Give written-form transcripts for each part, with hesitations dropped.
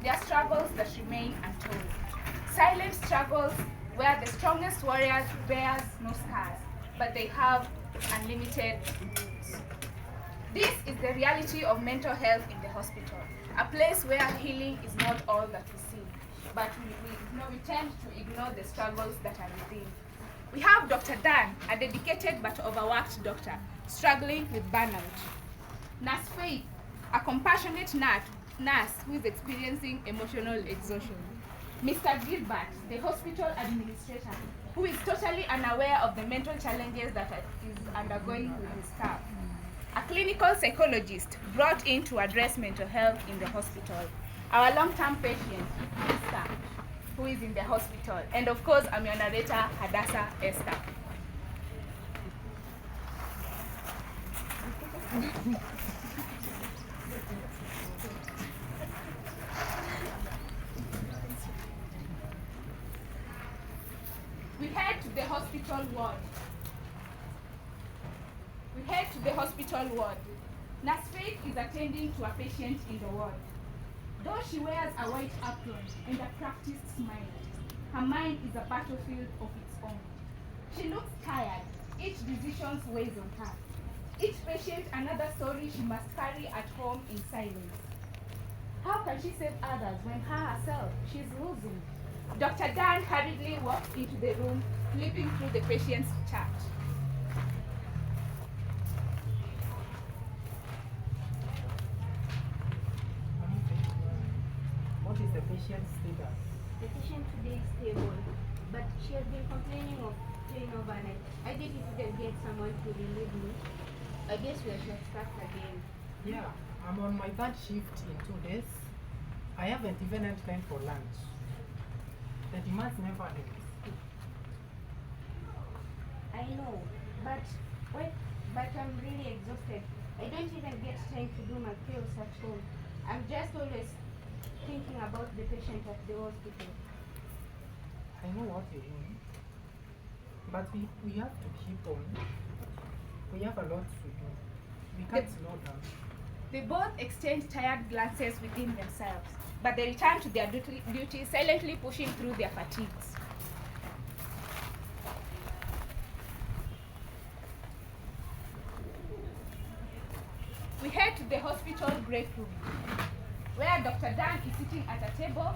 There are struggles that remain untold. Silent struggles where the strongest warrior bears no scars, but they have unlimited wounds. This is the reality of mental health in the hospital, a place where healing is not all that we see, but we tend to ignore the struggles that are within. We have Dr. Dan, a dedicated but overworked doctor, struggling with burnout. Nurse Faith, a compassionate nurse who is experiencing emotional exhaustion. Mr. Gilbert, the hospital administrator, who is totally unaware of the mental challenges that is undergoing with his staff. A clinical psychologist brought in to address mental health in the hospital. Our long-term patient, Esther, who is in the hospital. And of course, I'm your narrator, Hadassah Esther. We head to the hospital ward. Nurse Faith is attending to a patient in the ward. Though she wears a white apron and a practiced smile, her mind is a battlefield of its own. She looks tired. Each decision weighs on her. Each patient another story she must carry at home in silence. How can she save others when her herself she's losing? Dr. Dan hurriedly walks into the room, flipping through the patient's chart. What is the patient's status? The patient today is stable, but she has been complaining of pain overnight. I did if you can get someone to relieve me. I guess we are short-staffed again. Yeah, I'm on my third shift in 2 days. I haven't even had time for lunch. The demands never end. I know, but I'm really exhausted. I don't even get time to do my pills at home. I'm just always thinking about the patient at the hospital. I know what you mean. But we have to keep on. We have a lot to do. We can't slow down. They both exchange tired glances within themselves, but they return to their duty, silently pushing through their fatigues. We head to the hospital break room, where Dr. Dan is sitting at a table,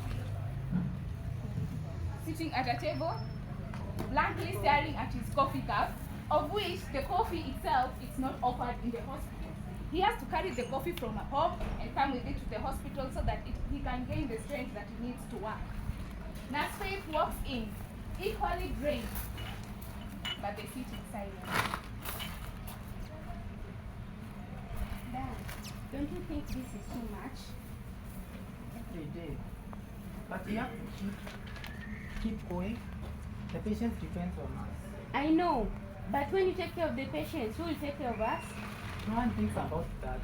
blankly staring at his coffee cup, of which the coffee itself is not offered in the hospital. He has to carry the coffee from home and come with it to the hospital so that he can gain the strength that he needs to work. Nurse Faith walks in, equally drained, but they sit in silence. Dan, don't you think this is too much? Every day. But we have to keep going. The patient depends on us. I know, but when you take care of the patients, who will take care of us? No one thinks about that.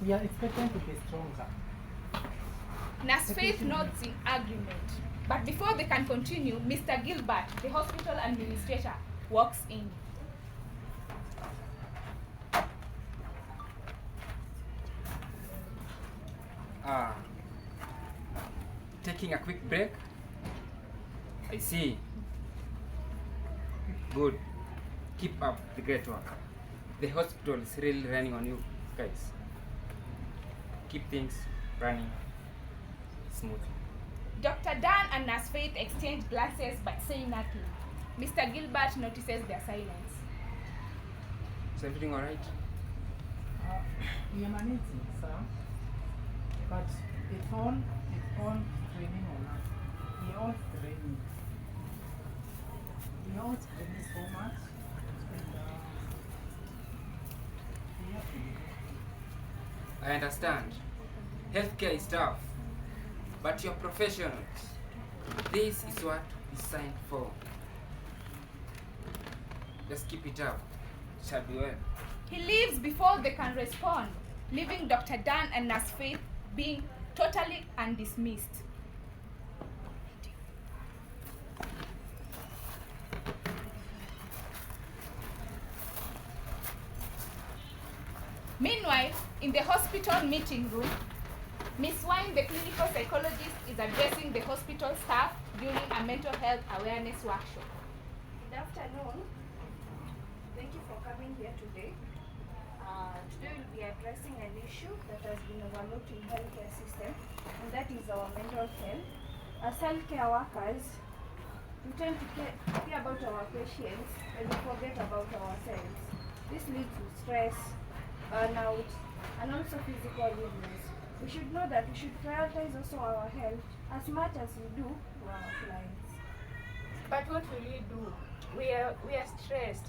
We are expected to be stronger. Nurse Faith nods in agreement. But before they can continue, Mr. Gilbert, the hospital administrator, walks in. Taking a quick break? I see. Good. Keep up the great work. The hospital is really running on you guys. Keep things running smoothly. Dr. Dan and Nurse Faith exchange glances but say nothing. Mr. Gilbert notices their silence. Is everything alright? We are managing, sir. But it's all training on us. We all training. We all training so much. And we have to. I understand. Healthcare is tough. But you're professionals. This is what we signed for. Just keep it up. It shall be well. He leaves before they can respond, leaving Dr. Dan and Nurse Faith being totally undismissed. Meanwhile, in the hospital meeting room, Miss Wine, the clinical psychologist, is addressing the hospital staff during a mental health awareness workshop. Good afternoon. Thank you for coming here today. Today we'll be addressing an issue that has been overlooked in healthcare system, and that is our mental health. As healthcare workers, we tend to care about our patients and we forget about ourselves. This leads to stress, burnout, and also physical illness. We should know that we should prioritize also our health as much as we do for our clients. But what will we do? We are stressed.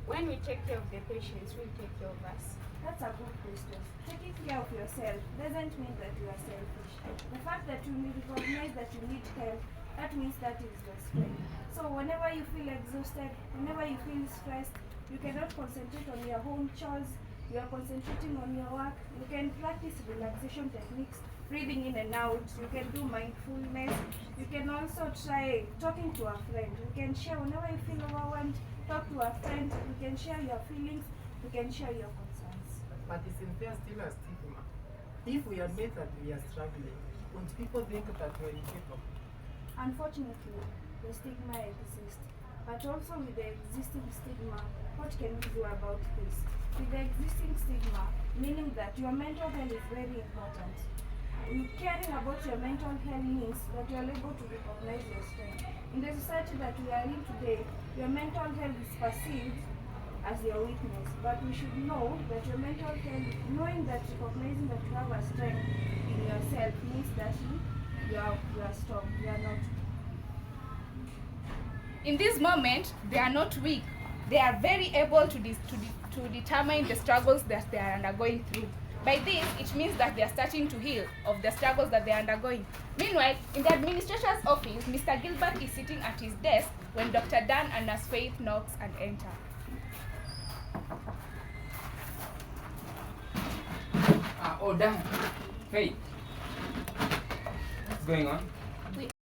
When we take care of the patients, we'll take care of us. That's a good question. Taking care of yourself doesn't mean that you are selfish. The fact that you recognize that you need help, that means that is your strength. So whenever you feel exhausted, whenever you feel stressed, you cannot concentrate on your home chores, you are concentrating on your work, you can practice relaxation techniques, breathing in and out, you can do mindfulness, you can also try talking to a friend. You can share whenever you feel overwhelmed, talk to a friend, you can share your feelings, you can share your concerns. But isn't there still a stigma? If we admit that we are struggling, won't people think that we're incapable? Unfortunately, the stigma exists. But also with the existing stigma, what can we do about this? With the existing stigma, meaning that your mental health is very important. Caring about your mental health means that you are able to recognize your strength. In the society that we are in today, your mental health is perceived as your weakness. But we should know that your mental health, knowing that recognizing that you have a strength in yourself means that you are strong, you are not weak. In this moment, they are not weak. They are very able to determine the struggles that they are undergoing through. By this, it means that they are starting to heal of the struggles that they are undergoing. Meanwhile, in the administrator's office, Mr. Gilbert is sitting at his desk when Dr. Dan and Nurse Faith knocks and enter. Dan. Faith. What's going on?